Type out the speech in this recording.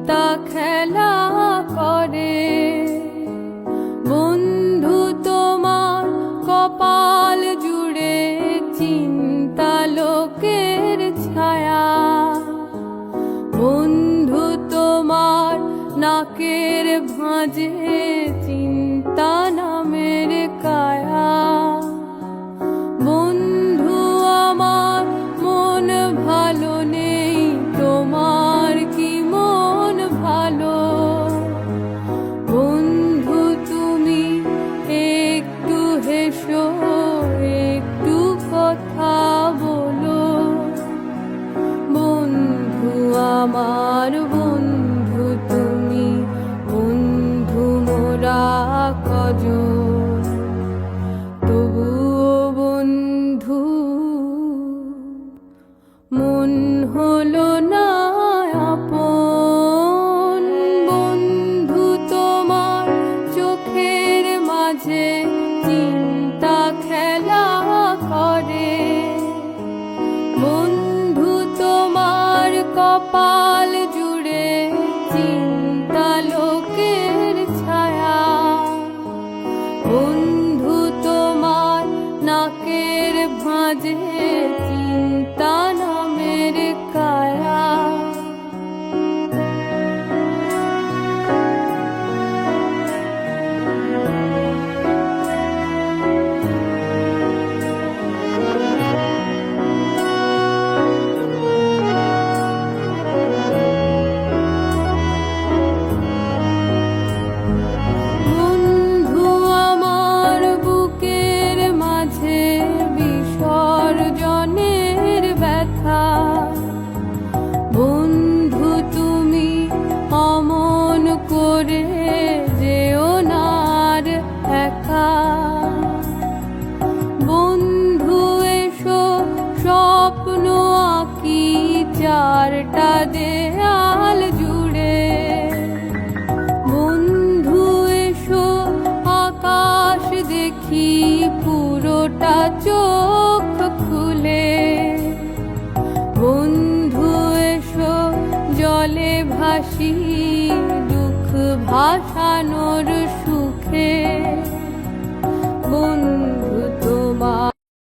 চিন্তা খেলা করে। বন্ধু তোমার কপাল জুড়ে চিন্তা লোকের ছায়া। বন্ধু তোমার নাকের ভাঁজে চিন্তা নামের কায়া। বন্ধু আমার মন ভালো নেই, তোমার কি মন ভালো? বন্ধু তুমি একটু হেসো, একটু কথা বলো। বন্ধু আমার বন্ধু তুমি, বন্ধু মোরা কজন, তবুও বন্ধু মন হলো না আপন। বন্ধু তোমার চোখের মাঝে চিন্তা খেলা করে। বন্ধু তোমার কপাল জুড়ে চিন্তা লোকের ছায়া। বন্ধু তোমার নাকের ভাঁজে চিন্তা নামের কায়া। বন্ধু আমার বুকের মাঝে বিসর্জনের ব্যথা। বন্ধু তুমি অমন করে যেও না আর একা। বন্ধু এসো স্বপ্ন আঁকি চারটা দেয়াল জুড়ে। বন্ধু এসো আকাশ দেখি পুরোটা চোখ খুলে। বন্ধু এসো জলে ভাসি দুঃখ ভাসানোর